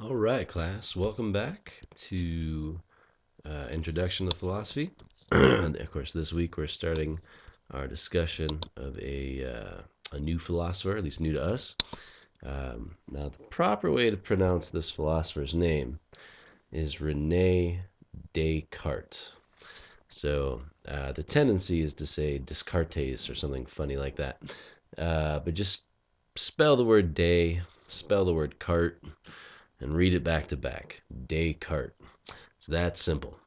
All right, class. Welcome back to Introduction to Philosophy. And of course, this week we're starting our discussion of a new philosopher, at least new to us. Now, the proper way to pronounce this philosopher's name is Rene Descartes. So the tendency is to say Descartes or something funny like that. But just spell the word day, spell the word cart, and read it back to back. Descartes. It's that simple.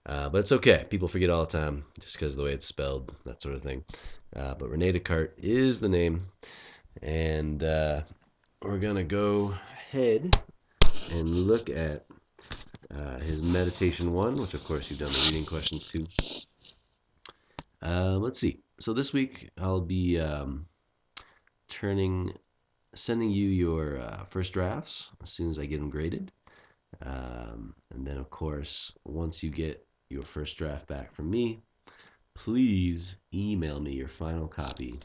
But it's okay. People forget all the time just because of the way it's spelled, that sort of thing. But Rene Descartes is the name. And we're going to go ahead and look at his Meditation 1, which of course you've done the reading questions too. Let's see. So this week I'll be sending you your first drafts as soon as I get them graded. And then, of course, once you get your first draft back from me, please email me your final copy.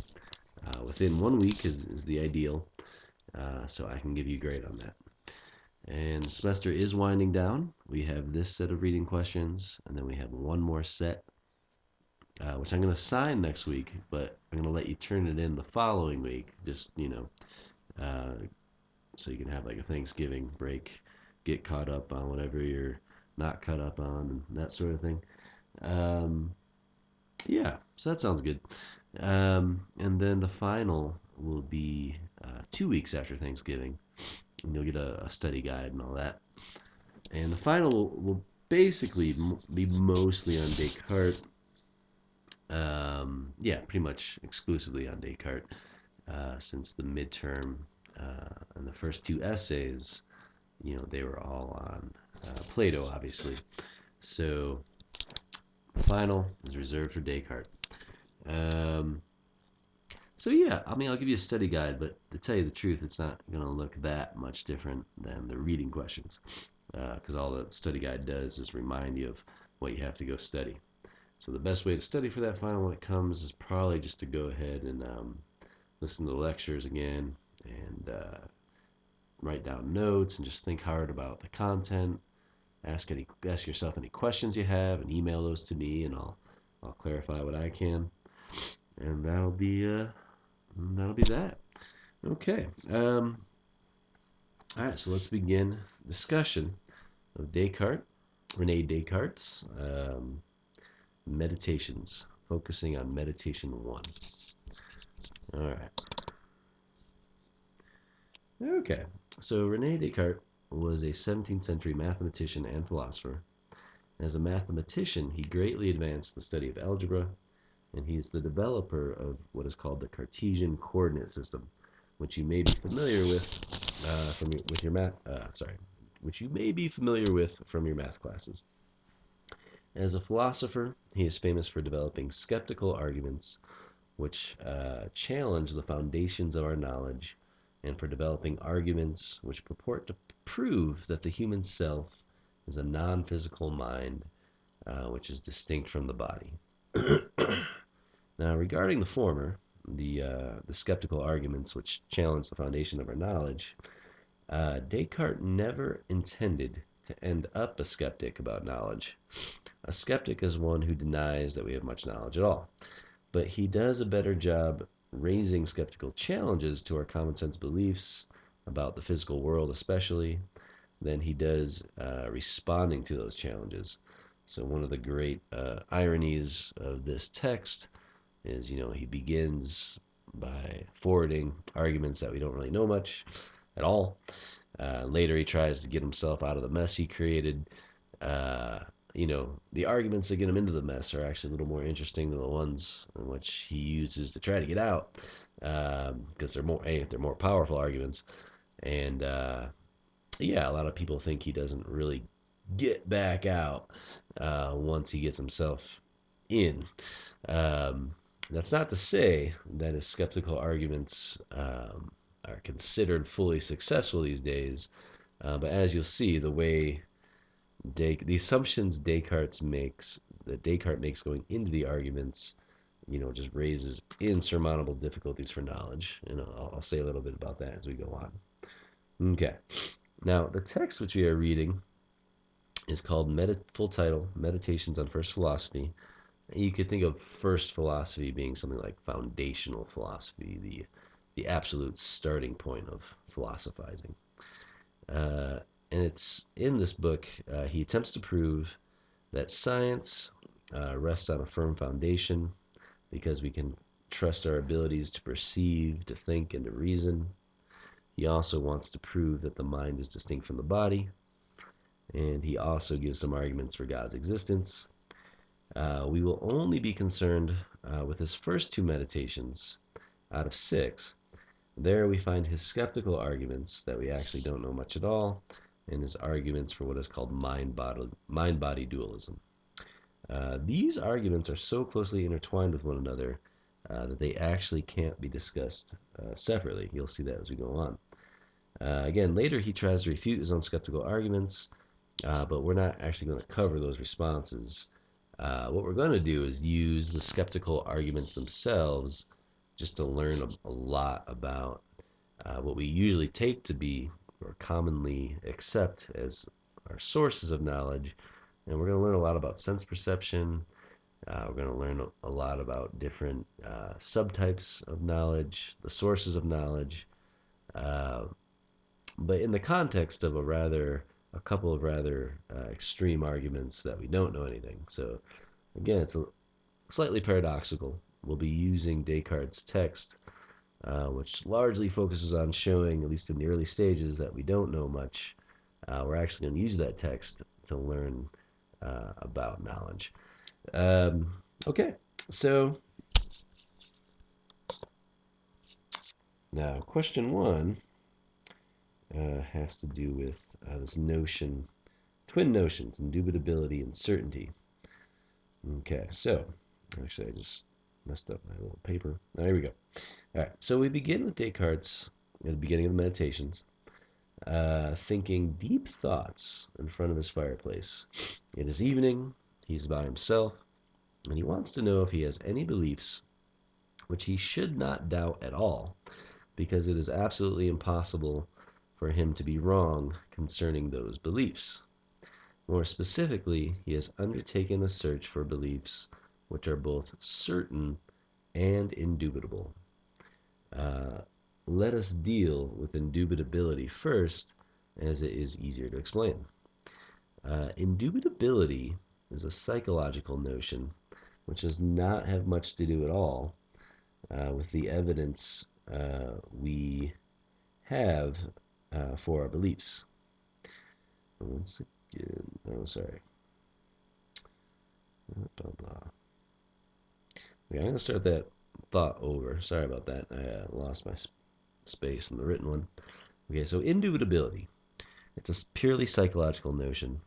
Within 1 week is the ideal, so I can give you a grade on that. And the semester is winding down. We have this set of reading questions, and then we have one more set, which I'm going to sign next week, but I'm going to let you turn it in the following week, just, uh, so you can have like a Thanksgiving break, get caught up on whatever you're not caught up on, and that sort of thing. Um, yeah, so that sounds good. And then the final will be 2 weeks after Thanksgiving, and you'll get a study guide and all that. And the final will basically be mostly on Descartes. Yeah, pretty much exclusively on Descartes, since the midterm and the first two essays, they were all on Plato, obviously. So the final is reserved for Descartes. Um, so yeah, I mean, I'll give you a study guide, but to tell you the truth, it's not going to look that much different than the reading questions, because all the study guide does is remind you of what you have to go study. So the best way to study for that final when it comes is probably just to go ahead and listen to the lectures again and write down notes and just think hard about the content. Ask yourself any questions you have and email those to me, and I'll clarify what I can, and that'll be that. Okay. All right. So let's begin discussion of Descartes, Rene Descartes' meditations, focusing on meditation one. All right. Okay. So Rene Descartes was a 17th century mathematician and philosopher. As a mathematician, he greatly advanced the study of algebra, and he is the developer of what is called the Cartesian coordinate system, which you may be familiar with with your math. Which you may be familiar with from your math classes. As a philosopher, he is famous for developing skeptical arguments which challenge the foundations of our knowledge, and for developing arguments which purport to prove that the human self is a non-physical mind which is distinct from the body. Now, regarding the former, the skeptical arguments which challenge the foundation of our knowledge, Descartes never intended to end up a skeptic about knowledge. A skeptic is one who denies that we have much knowledge at all, but he does a better job raising skeptical challenges to our common sense beliefs about the physical world, especially, than he does responding to those challenges. So one of the great ironies of this text is, he begins by forwarding arguments that we don't really know much at all. Later, he tries to get himself out of the mess he created. Uh, the arguments that get him into the mess are actually a little more interesting than the ones in which he uses to try to get out, because they're more powerful arguments. And yeah, a lot of people think he doesn't really get back out once he gets himself in. Um, that's not to say that his skeptical arguments are considered fully successful these days, but as you'll see, the assumptions that Descartes makes going into the arguments, just raises insurmountable difficulties for knowledge. I'll say a little bit about that as we go on. Okay. Now, the text which we are reading is called full title, Meditations on First Philosophy. You could think of first philosophy being something like foundational philosophy, the absolute starting point of philosophizing. And it's in this book, he attempts to prove that science rests on a firm foundation because we can trust our abilities to perceive, to think, and to reason. He also wants to prove that the mind is distinct from the body, and he also gives some arguments for God's existence. We will only be concerned with his first two meditations out of 6. There we find his skeptical arguments that we actually don't know much at all, and his arguments for what is called mind-body dualism. These arguments are so closely intertwined with one another that they actually can't be discussed separately. You'll see that as we go on. Again, later he tries to refute his own skeptical arguments, but we're not actually going to cover those responses. What we're going to do is use the skeptical arguments themselves just to learn a lot about what we usually take to be or commonly accept as our sources of knowledge. And we're going to learn a lot about sense perception. We're going to learn a lot about different subtypes of knowledge, the sources of knowledge, but in the context of a couple of rather extreme arguments that we don't know anything. So again, it's slightly paradoxical. We'll be using Descartes' text, which largely focuses on showing, at least in the early stages, that we don't know much. We're actually going to use that text to learn about knowledge. Okay, so now question 1 has to do with this notion, twin notions, indubitability and certainty. Okay, so actually I just messed up my little paper. There we go. All right, so we begin with Descartes at the beginning of the Meditations, thinking deep thoughts in front of his fireplace. It is evening, he's by himself, and he wants to know if he has any beliefs which he should not doubt at all, because it is absolutely impossible for him to be wrong concerning those beliefs. More specifically, he has undertaken a search for beliefs which are both certain and indubitable. Let us deal with indubitability first, as it is easier to explain. Indubitability is a psychological notion which does not have much to do at all with the evidence we have for our beliefs. Once again, oh, sorry. Blah, blah. Okay, I'm going to start that thought over. Sorry about that. I lost my space in the written one. Okay, so indubitability. It's a purely psychological notion.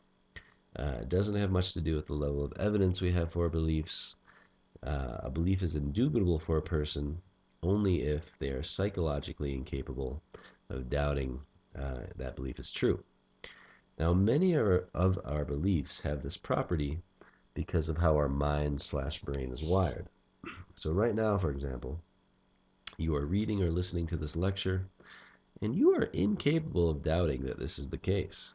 It doesn't have much to do with the level of evidence we have for our beliefs. A belief is indubitable for a person only if they are psychologically incapable of doubting that belief is true. Now, many of our beliefs have this property because of how our mind/brain is wired. So right now, for example, you are reading or listening to this lecture, and you are incapable of doubting that this is the case.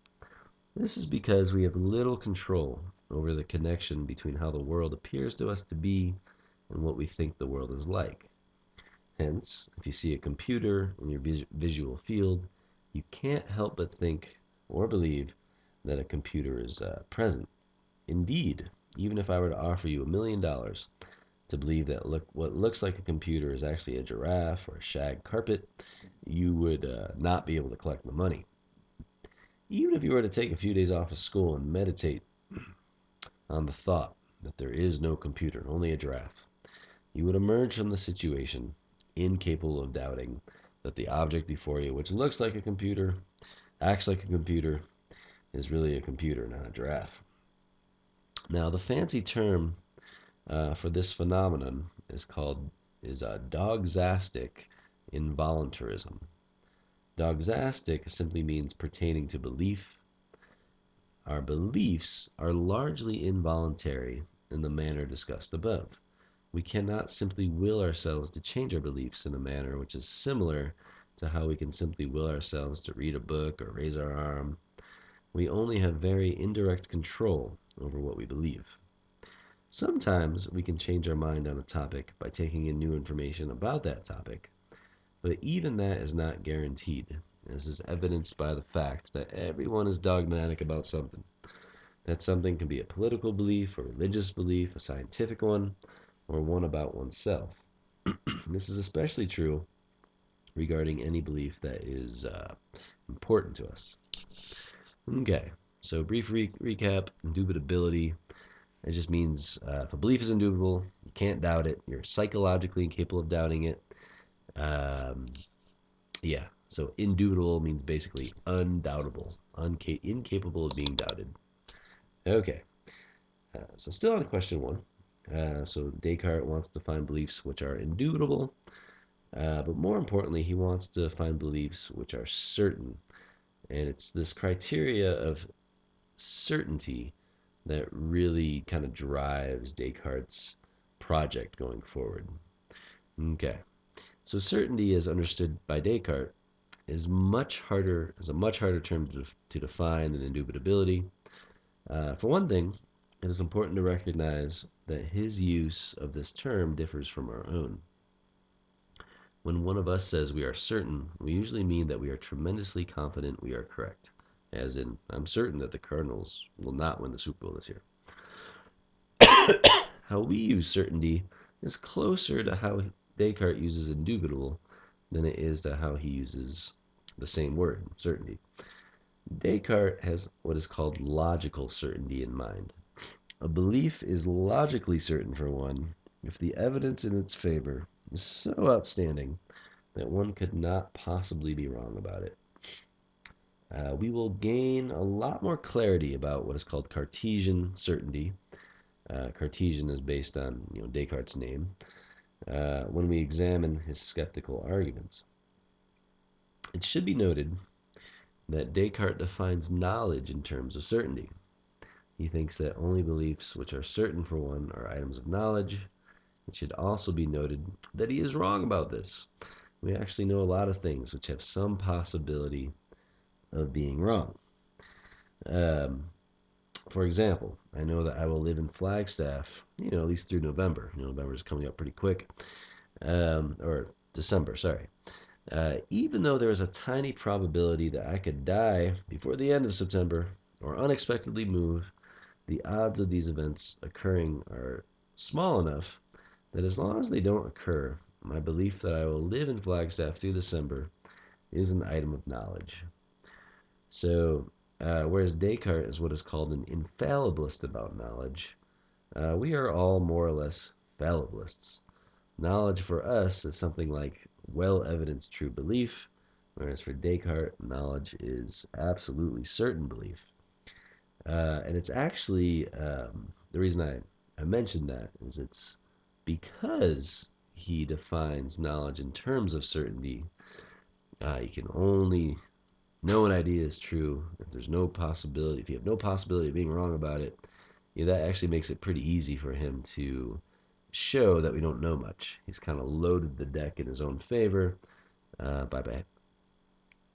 This is because we have little control over the connection between how the world appears to us to be and what we think the world is like. Hence, if you see a computer in your visual field, you can't help but think or believe that a computer is present. Indeed, even if I were to offer you $1 million to believe that what looks like a computer is actually a giraffe or a shag carpet, you would not be able to collect the money. Even if you were to take a few days off of school and meditate on the thought that there is no computer, only a giraffe, you would emerge from the situation incapable of doubting that the object before you, which looks like a computer, acts like a computer, is really a computer, not a giraffe. Now, the fancy term for this phenomenon is doxastic involuntarism. Doxastic simply means pertaining to belief. Our beliefs are largely involuntary in the manner discussed above. We cannot simply will ourselves to change our beliefs in a manner which is similar to how we can simply will ourselves to read a book or raise our arm. We only have very indirect control over what we believe. Sometimes we can change our mind on a topic by taking in new information about that topic, but even that is not guaranteed, as is evidenced by the fact that everyone is dogmatic about something. That something can be a political belief, a religious belief, a scientific one, or one about oneself. This is especially true regarding any belief that is important to us. Okay, so brief recap: indubitability. It just means if a belief is indubitable, you can't doubt it. You're psychologically incapable of doubting it. Um, yeah, so indubitable means basically undoubtable, incapable of being doubted. Okay, so still on question one. So Descartes wants to find beliefs which are indubitable, but more importantly, he wants to find beliefs which are certain. And it's this criteria of certainty that really kind of drives Descartes' project going forward. Okay, so certainty, as understood by Descartes, is a much harder term to define than indubitability. For one thing, it is important to recognize that his use of this term differs from our own. When one of us says we are certain, we usually mean that we are tremendously confident we are correct, as in, I'm certain that the Cardinals will not win the Super Bowl this year. How we use certainty is closer to how Descartes uses indubitable than it is to how he uses the same word, certainty. Descartes has what is called logical certainty in mind. A belief is logically certain for one if the evidence in its favor is so outstanding that one could not possibly be wrong about it. We will gain a lot more clarity about what is called Cartesian certainty. Cartesian is based on Descartes' name. When we examine his skeptical arguments, it should be noted that Descartes defines knowledge in terms of certainty. He thinks that only beliefs which are certain for one are items of knowledge. It should also be noted that he is wrong about this. We actually know a lot of things which have some possibility of being wrong. Um, for example, I know that I will live in Flagstaff, at least through November. November is coming up pretty quick. Or December, sorry. Even though there is a tiny probability that I could die before the end of September or unexpectedly move, the odds of these events occurring are small enough that as long as they don't occur, my belief that I will live in Flagstaff through December is an item of knowledge. So, whereas Descartes is what is called an infallibilist about knowledge, we are all more or less fallibilists. Knowledge for us is something like well-evidenced true belief, whereas for Descartes, knowledge is absolutely certain belief. And it's actually, the reason I mentioned that is it's because he defines knowledge in terms of certainty. You can only know an idea is true if there's no possibility, if you have no possibility of being wrong about it. That actually makes it pretty easy for him to show that we don't know much. He's kind of loaded the deck in his own favor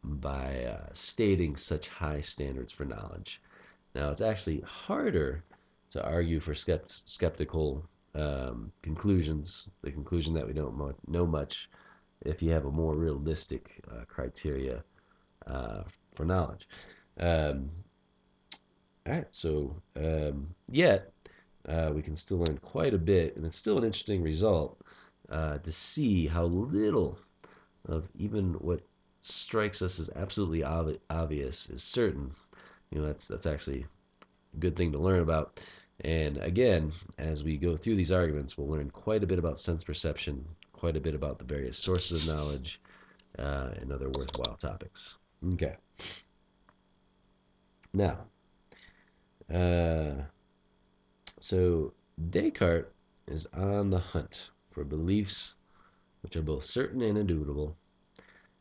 by stating such high standards for knowledge. Now, it's actually harder to argue for skeptical conclusions, the conclusion that we don't know much, if you have a more realistic criteria for knowledge. Um, all right, so yet we can still learn quite a bit, and it's still an interesting result to see how little of even what strikes us as absolutely obvious is certain. That's actually a good thing to learn about. And again, as we go through these arguments, we'll learn quite a bit about sense perception, quite a bit about the various sources of knowledge, and other worthwhile topics. Okay. Now, so Descartes is on the hunt for beliefs which are both certain and indubitable.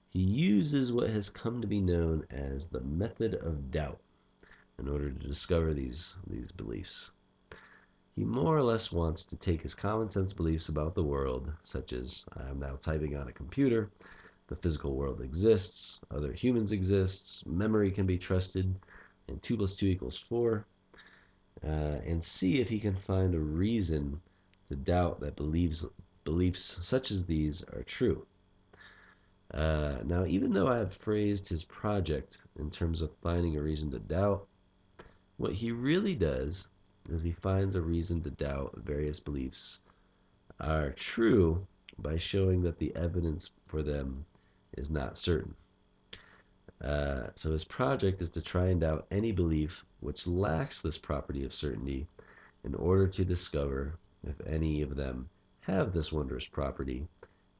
He uses what has come to be known as the method of doubt in order to discover these beliefs. He more or less wants to take his common sense beliefs about the world, such as I'm now typing on a computer, the physical world exists, other humans exist, memory can be trusted, and 2 plus 2 equals 4, and see if he can find a reason to doubt that beliefs such as these are true. Now, even though I have phrased his project in terms of finding a reason to doubt, what he really does is he finds a reason to doubt various beliefs are true by showing that the evidence for them is not certain. So his project is to try and doubt any belief which lacks this property of certainty in order to discover if any of them have this wondrous property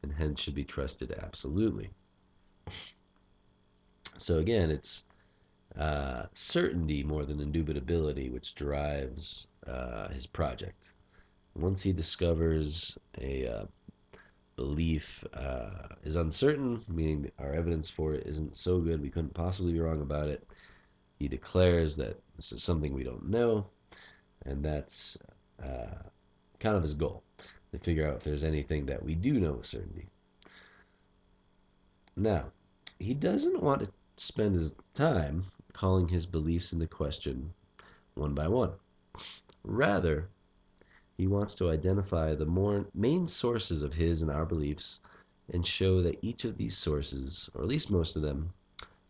and hence should be trusted absolutely. So again, it's certainty more than indubitability which drives his project. Once he discovers a belief is uncertain, meaning our evidence for it isn't so good we couldn't possibly be wrong about it, he declares that this is something we don't know, and that's kind of his goal, to figure out if there's anything that we do know with certainty. Now, he doesn't want to spend his time calling his beliefs into question one by one. Rather, he wants to identify the main sources of his and our beliefs and show that each of these sources, or at least most of them,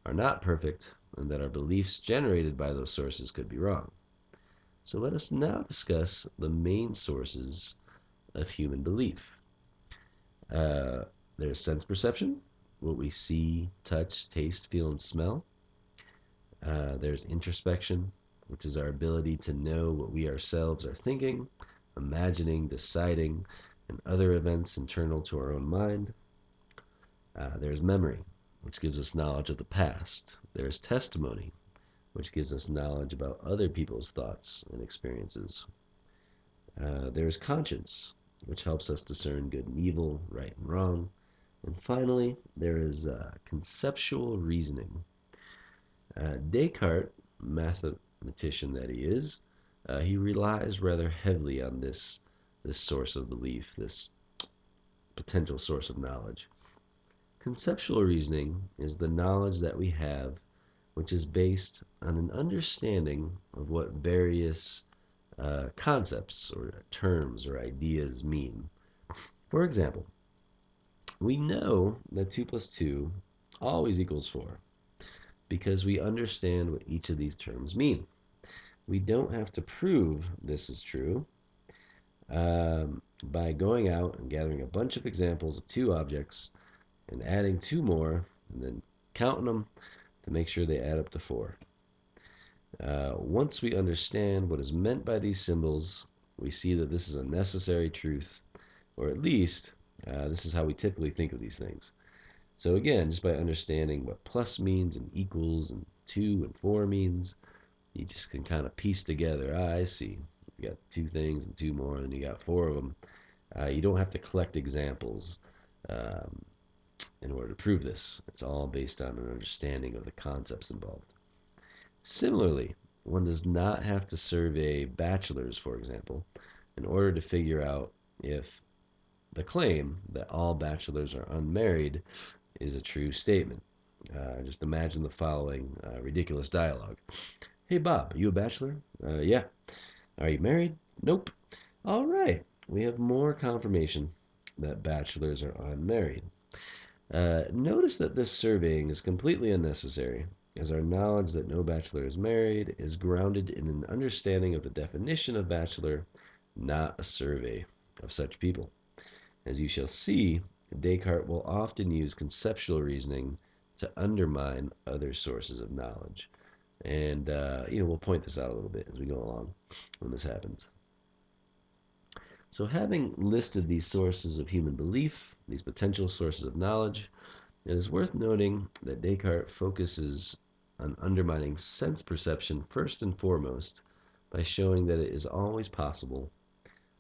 are not perfect and that our beliefs generated by those sources could be wrong. So let us now discuss the main sources of human belief. There's sense perception, what we see, touch, taste, feel, and smell. There's introspection, which is our ability to know what we ourselves are thinking, imagining, deciding, and other events internal to our own mind. There's memory, which gives us knowledge of the past. There's testimony, which gives us knowledge about other people's thoughts and experiences. There's conscience, which helps us discern good and evil, right and wrong. And finally, there is conceptual reasoning. Descartes, mathematician that he is, he relies rather heavily on this source of belief, this potential source of knowledge. Conceptual reasoning is the knowledge that we have which is based on an understanding of what various concepts or terms or ideas mean. For example, we know that 2 plus 2 always equals 4 because we understand what each of these terms mean. We don't have to prove this is true by going out and gathering a bunch of examples of 2 objects and adding 2 more and then counting them to make sure they add up to 4. Once we understand what is meant by these symbols, we see that this is a necessary truth, or at least this is how we typically think of these things. So again, just by understanding what plus means and equals and 2 and 4 means, you just can kind of piece together, I see, you got 2 things and 2 more, and you got 4 of them. You don't have to collect examples in order to prove this. It's all based on an understanding of the concepts involved. Similarly, one does not have to survey bachelors, for example, in order to figure out if the claim that all bachelors are unmarried is a true statement. Just imagine the following ridiculous dialogue. Hey Bob, are you a bachelor? Yeah. Are you married? Nope. All right. We have more confirmation that bachelors are unmarried. Notice that this surveying is completely unnecessary, as our knowledge that no bachelor is married is grounded in an understanding of the definition of bachelor, not a survey of such people. As you shall see, Descartes will often use conceptual reasoning to undermine other sources of knowledge. And, we'll point this out a little bit as we go along when this happens. So having listed these sources of human belief, these potential sources of knowledge, it is worth noting that Descartes focuses on undermining sense perception first and foremost by showing that it is always possible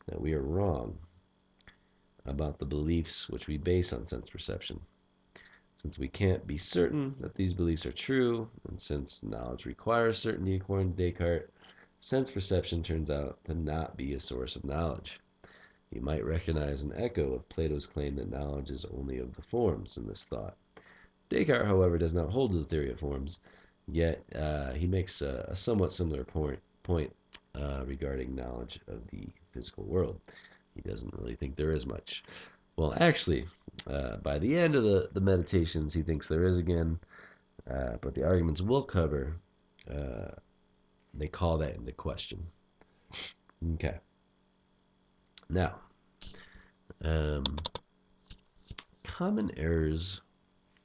that we are wrong about the beliefs which we base on sense perception. Since we can't be certain that these beliefs are true, and since knowledge requires certainty according to Descartes, sense perception turns out to not be a source of knowledge. You might recognize an echo of Plato's claim that knowledge is only of the forms in this thought. Descartes, however, does not hold to the theory of forms, yet he makes a somewhat similar point regarding knowledge of the physical world. He doesn't really think there is much. Well, actually, by the end of the meditations, he thinks there is again, but the arguments we'll cover, they call that into question. Okay. Now, um, common errors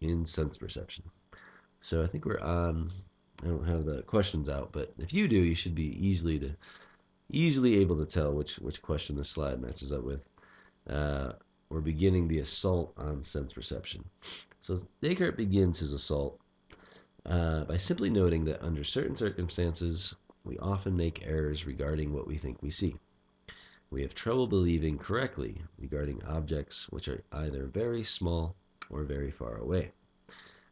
in sense perception. So I think we're on. I don't have the questions out, but if you do, you should be easily able to tell which question this slide matches up with. We're beginning the assault on sense perception. So Descartes begins his assault by simply noting that under certain circumstances, we often make errors regarding what we think we see. We have trouble believing correctly regarding objects which are either very small or very far away.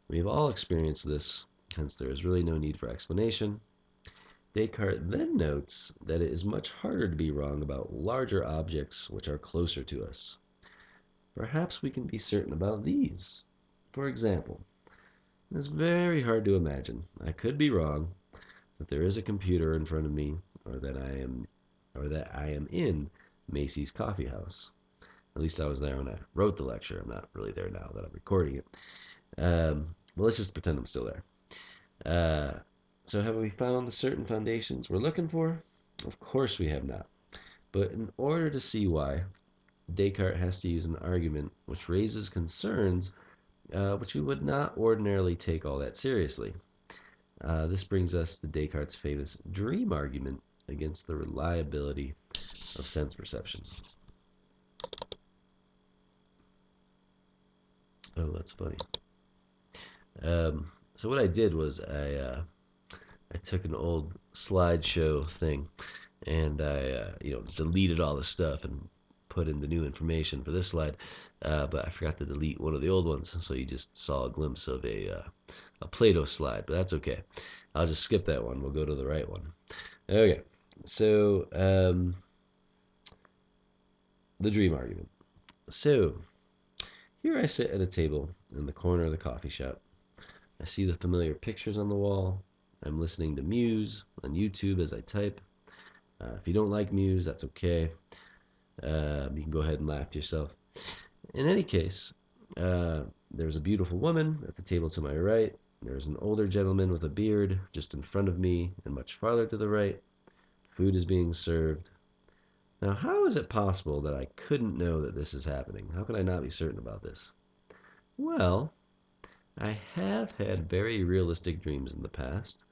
We have all experienced this, hence there is really no need for explanation. Descartes then notes that it is much harder to be wrong about larger objects which are closer to us. Perhaps we can be certain about these. For example, it is very hard to imagine, I could be wrong, that there is a computer in front of me, or that I am in Macy's Coffee House. At least I was there when I wrote the lecture. I'm not really there now that I'm recording it. Well, let's just pretend I'm still there. So have we found the certain foundations we're looking for? Of course we have not. But in order to see why, Descartes has to use an argument which raises concerns which we would not ordinarily take all that seriously. This brings us to Descartes' famous dream argument against the reliability of sense perception. Oh, that's funny. So what I did was I took an old slideshow thing and I deleted all the stuff and put in the new information for this slide, but I forgot to delete one of the old ones, so you just saw a glimpse of a Plato slide, but that's okay. I'll just skip that one. We'll go to the right one. Okay, so the dream argument. So here I sit at a table in the corner of the coffee shop. I see the familiar pictures on the wall. I'm listening to Muse on YouTube as I type. If you don't like Muse, that's okay. You can go ahead and laugh to yourself. In any case, there's a beautiful woman at the table to my right. There's an older gentleman with a beard just in front of me and much farther to the right. Food is being served. Now, how is it possible that I couldn't know that this is happening? How can I not be certain about this? Well, I have had very realistic dreams in the past.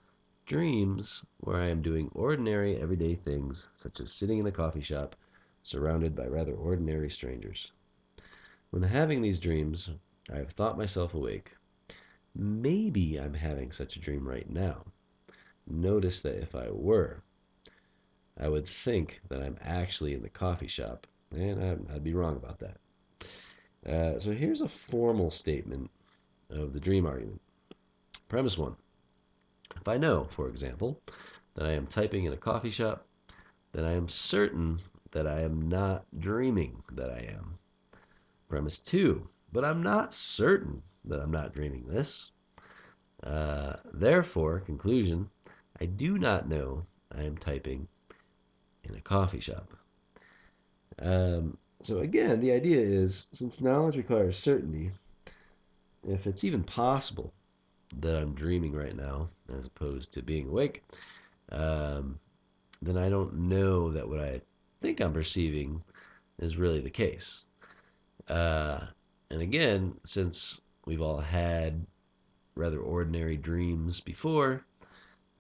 Dreams where I am doing ordinary, everyday things, such as sitting in a coffee shop, surrounded by rather ordinary strangers. When having these dreams, I have thought myself awake. Maybe I'm having such a dream right now. Notice that if I were, I would think that I'm actually in the coffee shop, and I'd be wrong about that. So here's a formal statement of the dream argument. Premise 1. If I know, for example, that I am typing in a coffee shop, then I am certain that I am not dreaming that I am. Premise 2. But I'm not certain that I'm not dreaming this. Therefore, conclusion, I do not know I am typing in a coffee shop. So again, the idea is, since knowledge requires certainty, if it's even possible that I'm dreaming right now, as opposed to being awake, then I don't know that what I think I'm perceiving is really the case. And again, since we've all had rather ordinary dreams before,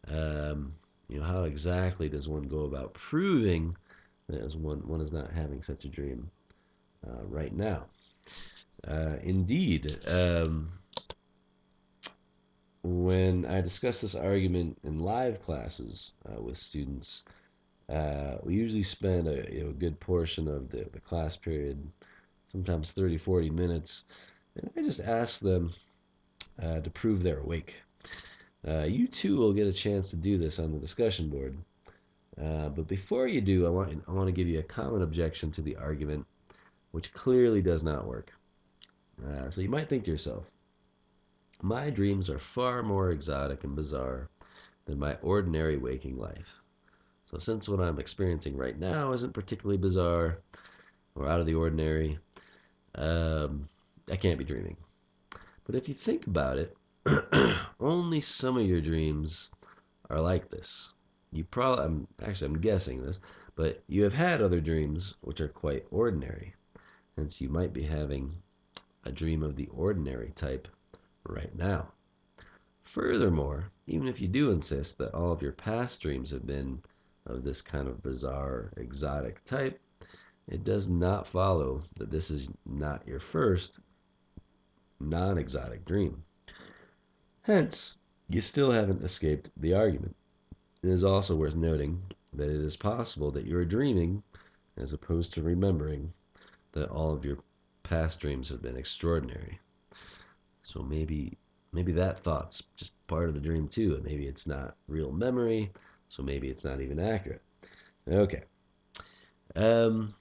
how exactly does one go about proving that one is not having such a dream right now? Indeed, when I discuss this argument in live classes with students, we usually spend a good portion of the class period, sometimes 30, 40 minutes, and I just ask them to prove they're awake. You too will get a chance to do this on the discussion board. But before you do, I want to give you a common objection to the argument, which clearly does not work. So you might think to yourself, My dreams are far more exotic and bizarre than my ordinary waking life. So since what I'm experiencing right now isn't particularly bizarre or out of the ordinary, I can't be dreaming. But if you think about it, only some of your dreams are like this. I'm guessing this, but you have had other dreams which are quite ordinary. Hence, you might be having a dream of the ordinary type right now. Furthermore, even if you do insist that all of your past dreams have been of this kind of bizarre, exotic type, it does not follow that this is not your first non exotic dream. Hence, you still haven't escaped the argument. It is also worth noting that it is possible that you are dreaming as opposed to remembering that all of your past dreams have been extraordinary. So maybe that thought's just part of the dream too, and maybe it's not real memory, so maybe it's not even accurate. Okay. Um,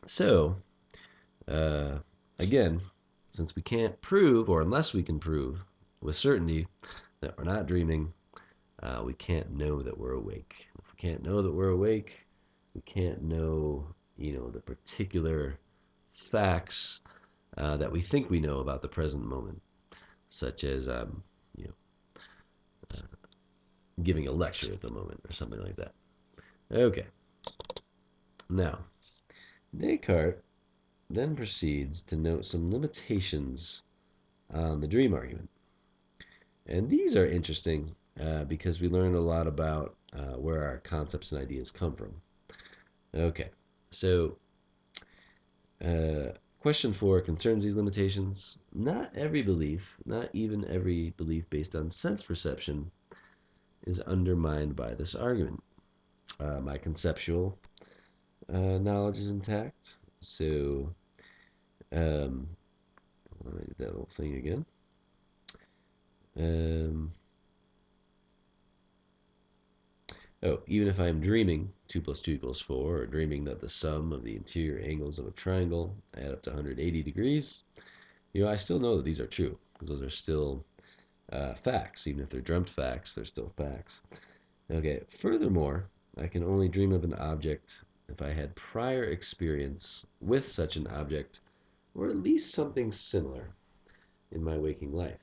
so, uh, again, since we can't prove, or unless we can prove with certainty that we're not dreaming, we can't know that we're awake. If we can't know that we're awake, we can't know, the particular facts that we think we know about the present moment, such as, you know, giving a lecture at the moment or something like that. Okay. Now, Descartes then proceeds to note some limitations on the dream argument. And these are interesting because we learned a lot about where our concepts and ideas come from. Okay, so question 4 concerns these limitations. Not every belief, not even every belief based on sense perception, is undermined by this argument. My conceptual knowledge is intact, so let me do that little thing again. Even if I'm dreaming 2 plus 2 equals 4, or dreaming that the sum of the interior angles of a triangle add up to 180 degrees, I still know that these are true, because those are still facts. Even if they're dreamt facts, they're still facts. Okay, furthermore, I can only dream of an object if I had prior experience with such an object, or at least something similar in my waking life.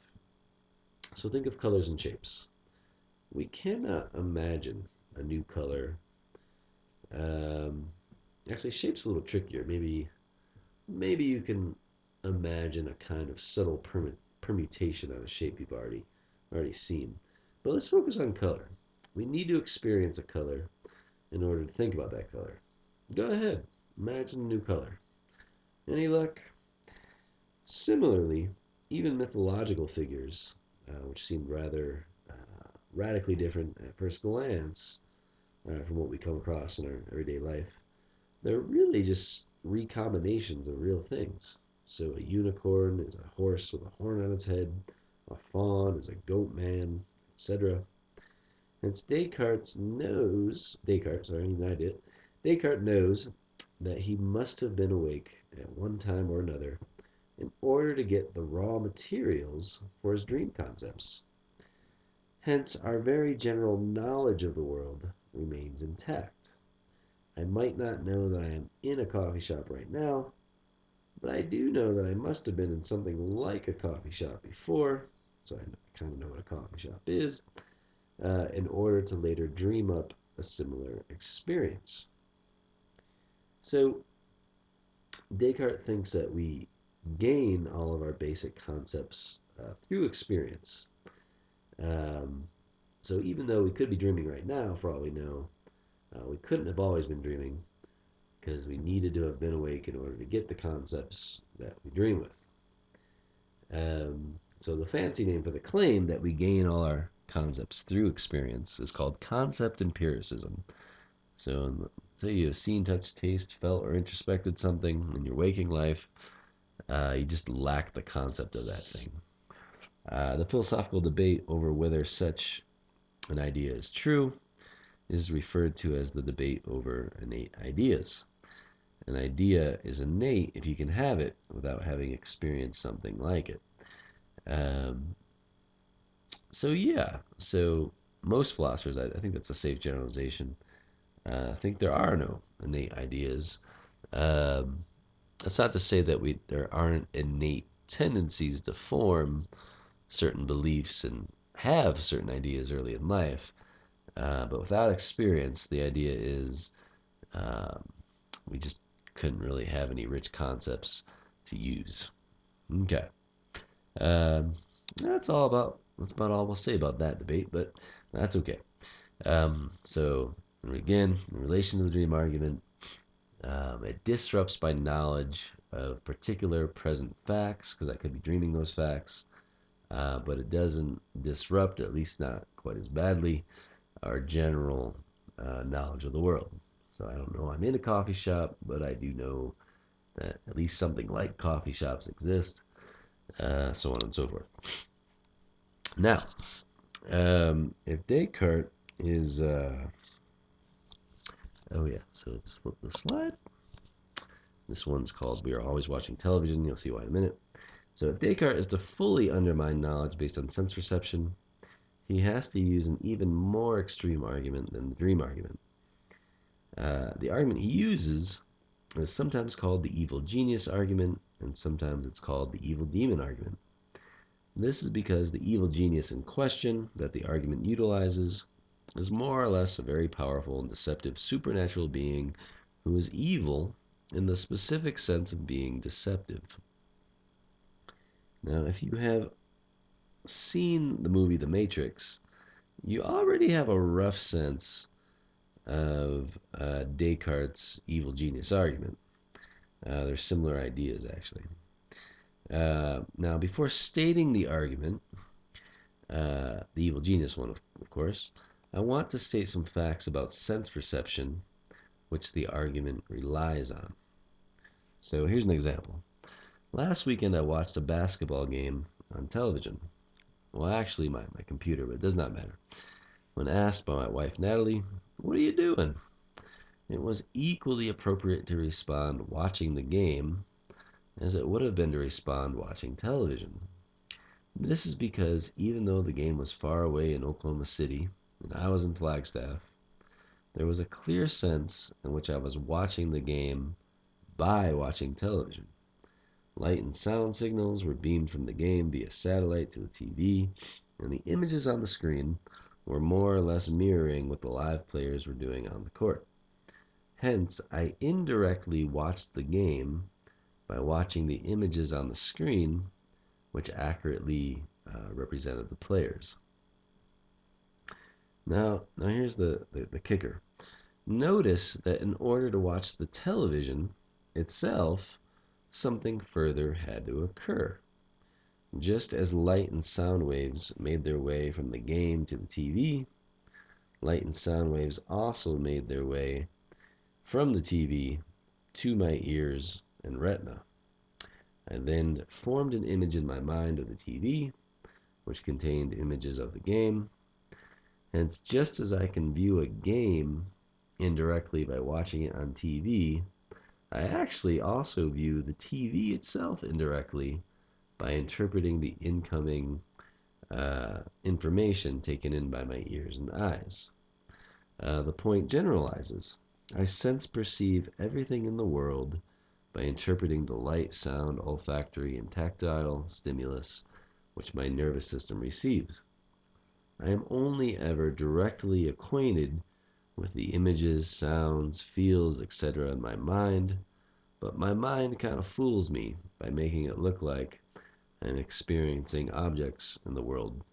So think of colors and shapes. We cannot imagine a new color. Actually, shape's a little trickier. Maybe you can imagine a kind of subtle permutation on a shape you've already seen. But let's focus on color. We need to experience a color in order to think about that color. Go ahead, imagine a new color. Any luck? Similarly, even mythological figures, which seem rather radically different at first glance from what we come across in our everyday life, they're really just recombinations of real things. So a unicorn is a horse with a horn on its head, a fawn is a goat man, etc. Hence Descartes knows that he must have been awake at one time or another in order to get the raw materials for his dream concepts. Hence, our very general knowledge of the world remains intact. I might not know that I am in a coffee shop right now, but I do know that I must have been in something like a coffee shop before, so I kind of know what a coffee shop is, in order to later dream up a similar experience. So, Descartes thinks that we gain all of our basic concepts through experience. So even though we could be dreaming right now, for all we know, we couldn't have always been dreaming because we needed to have been awake in order to get the concepts that we dream with. So the fancy name for the claim that we gain all our concepts through experience is called concept empiricism. So until you have seen, touched, tasted, felt, or introspected something in your waking life, you just lack the concept of that thing. The philosophical debate over whether such an idea is true is referred to as the debate over innate ideas. An idea is innate if you can have it without having experienced something like it. Um, so yeah, so most philosophers, I think that's a safe generalization, think there are no innate ideas. Um, that's not to say that there aren't innate tendencies to form certain beliefs and have certain ideas early in life, but without experience, the idea is um, we just couldn't really have any rich concepts to use. Okay. Um, that's about all we'll say about that debate, but that's okay. So again, in relation to the dream argument, it disrupts my knowledge of particular present facts because I could be dreaming those facts, but it doesn't disrupt, at least not quite as badly, our general knowledge of the world. So I don't know I'm in a coffee shop, but I do know that at least something like coffee shops exist, so on and so forth. Now, if Descartes is, oh yeah, so let's flip the slide. This one's called We Are Always Watching Television. You'll see why in a minute. So if Descartes is to fully undermine knowledge based on sense perception, he has to use an even more extreme argument than the dream argument. The argument he uses is sometimes called the evil genius argument, and sometimes it's called the evil demon argument. This is because the evil genius in question that the argument utilizes is more or less a very powerful and deceptive supernatural being who is evil in the specific sense of being deceptive. Now, if you have seen the movie The Matrix, you already have a rough sense of Descartes' evil genius argument. They're similar ideas, actually. Now, before stating the argument, the evil genius one, of course, I want to state some facts about sense perception, which the argument relies on. So here's an example. Last weekend, I watched a basketball game on television. Well, actually, my computer, but it does not matter. When asked by my wife, Natalie, "What are you doing?" it was equally appropriate to respond watching the game as it would have been to respond watching television. This is because even though the game was far away in Oklahoma City and I was in Flagstaff, there was a clear sense in which I was watching the game by watching television. Light and sound signals were beamed from the game via satellite to the TV, and the images on the screen were more or less mirroring what the live players were doing on the court. Hence, I indirectly watched the game by watching the images on the screen, which accurately represented the players. Now here's the kicker. Notice that in order to watch the television itself, something further had to occur. Just as light and sound waves made their way from the game to the TV, light and sound waves also made their way from the TV to my ears and retina. I then formed an image in my mind of the TV, which contained images of the game. Hence, just as I can view a game indirectly by watching it on TV, I actually also view the TV itself indirectly by interpreting the incoming information taken in by my ears and eyes. The point generalizes. I sense perceive everything in the world by interpreting the light, sound, olfactory, and tactile stimulus which my nervous system receives. I am only ever directly acquainted with the images, sounds, feels, etc. in my mind, but my mind kind of fools me by making it look like I'm experiencing objects in the world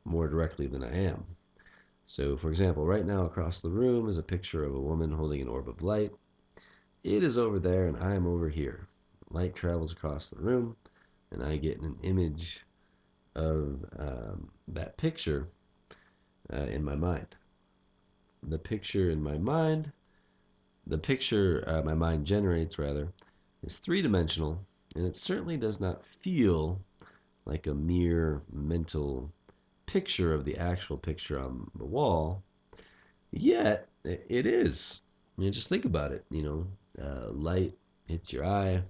more directly than I am. So, for example, right now across the room is a picture of a woman holding an orb of light. It is over there and I am over here. Light travels across the room and I get an image of that picture in my mind. The picture in my mind, the picture my mind generates, rather, is three-dimensional, and it certainly does not feel like a mere mental picture of the actual picture on the wall. Yet, it is. I mean, just think about it. Light hits your eye.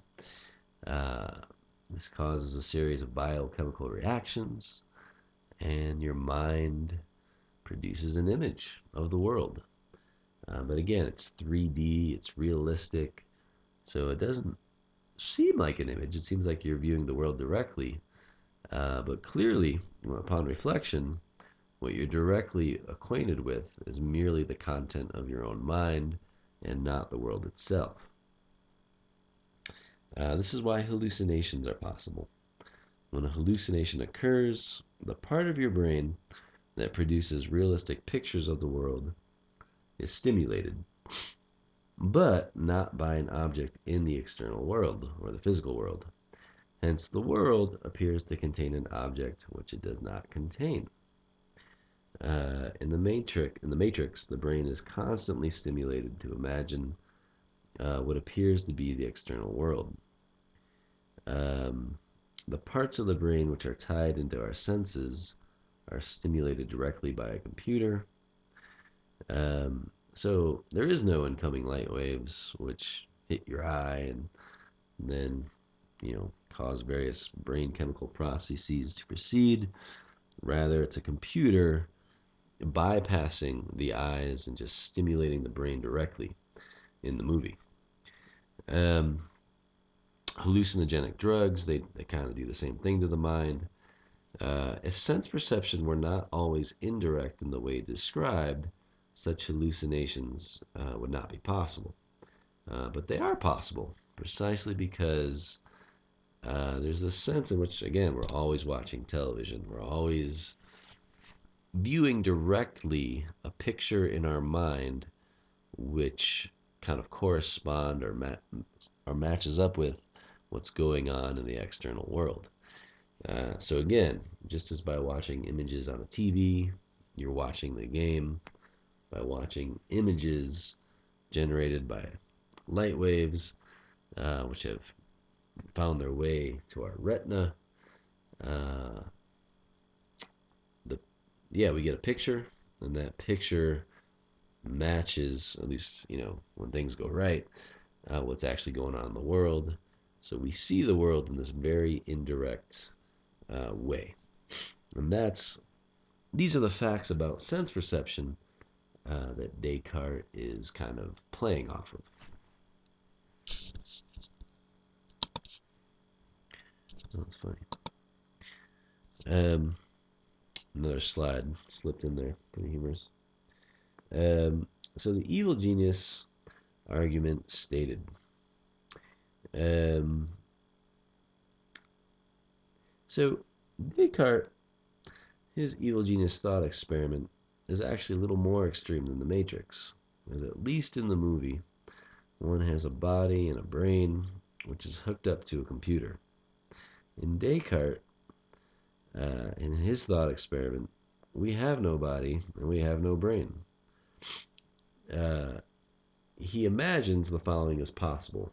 Uh, This causes a series of biochemical reactions, and your mind produces an image of the world. But again, it's 3D, it's realistic, so it doesn't seem like an image. It seems like you're viewing the world directly, but clearly, upon reflection, what you're directly acquainted with is merely the content of your own mind and not the world itself. This is why hallucinations are possible. When a hallucination occurs, the part of your brain that produces realistic pictures of the world is stimulated, but not by an object in the external world or the physical world. Hence, the world appears to contain an object which it does not contain. In the Matrix, the brain is constantly stimulated to imagine what appears to be the external world. The parts of the brain which are tied into our senses are stimulated directly by a computer. So there is no incoming light waves which hit your eye and then, cause various brain chemical processes to proceed. Rather, it's a computer bypassing the eyes and just stimulating the brain directly in the movie. Hallucinogenic drugs, they kind of do the same thing to the mind. If sense perception were not always indirect in the way described, such hallucinations would not be possible. But they are possible precisely because there's this sense in which, again, we're always watching television. We're always viewing directly a picture in our mind which kind of correspond or matches up with what's going on in the external world. So again, just as by watching images on a TV, you're watching the game. By watching images generated by light waves, which have found their way to our retina, we get a picture, and that picture matches, at least, when things go right, what's actually going on in the world. So we see the world in this very indirect way. And these are the facts about sense perception that Descartes is kind of playing off of. Oh, that's funny. Another slide slipped in there. Pretty humorous. So the evil genius argument stated. So Descartes, his evil genius thought experiment is actually a little more extreme than the Matrix. Because at least in the movie, one has a body and a brain which is hooked up to a computer. In Descartes, in his thought experiment, we have no body and we have no brain. He imagines the following is possible.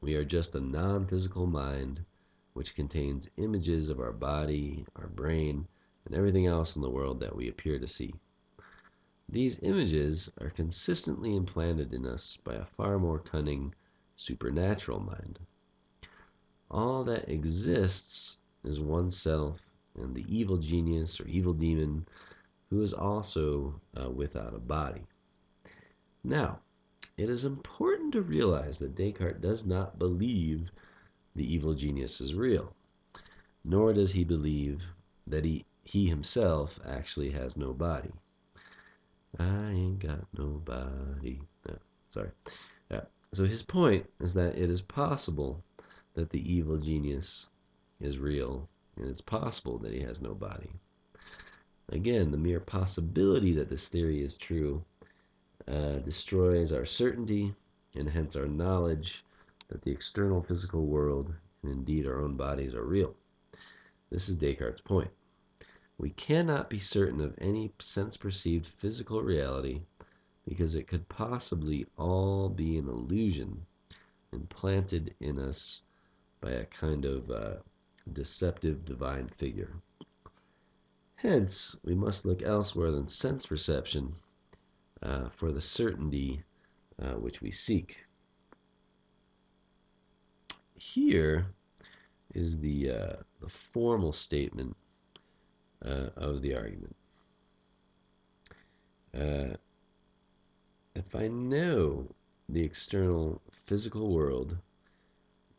We are just a non-physical mind which contains images of our body, our brain, and everything else in the world that we appear to see. These images are consistently implanted in us by a far more cunning, supernatural mind. All that exists is oneself and the evil genius or evil demon who is also without a body. Now, it is important to realize that Descartes does not believe the evil genius is real, nor does he believe that he himself actually has no body. I ain't got no body. No, sorry. So his point is that it is possible that the evil genius is real, and it's possible that he has no body. Again, the mere possibility that this theory is true destroys our certainty and hence our knowledge that the external physical world and indeed our own bodies are real. This is Descartes' point. We cannot be certain of any sense-perceived physical reality because it could possibly all be an illusion implanted in us by a kind of deceptive divine figure. Hence, we must look elsewhere than sense perception for the certainty which we seek. Here, is the formal statement of the argument. If I know the external physical world,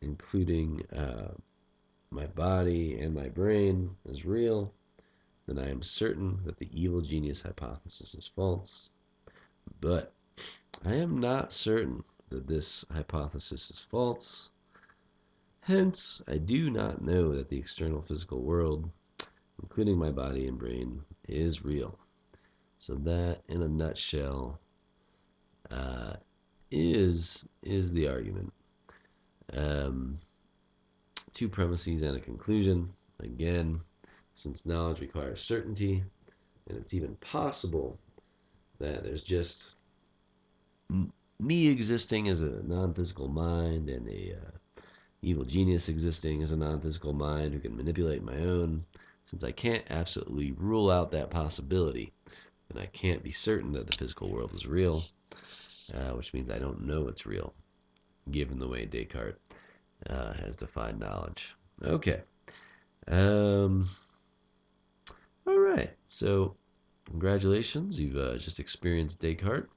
including my body and my brain, is real, then I am certain that the evil genius hypothesis is false. But I am not certain that this hypothesis is false. Hence, I do not know that the external physical world, including my body and brain, is real. So that, in a nutshell, uh, is the argument. Two premises and a conclusion. Again, since knowledge requires certainty, and it's even possible that there's just me existing as a non-physical mind and a evil genius existing as a non-physical mind who can manipulate my own, since I can't absolutely rule out that possibility, then I can't be certain that the physical world is real, which means I don't know it's real, given the way Descartes has defined knowledge. Okay. All right. So, congratulations. You've just experienced Descartes.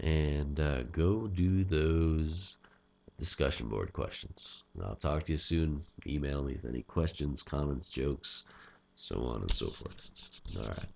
And go do those discussion board questions. And I'll talk to you soon. Email me with any questions, comments, jokes, so on and so forth. All right.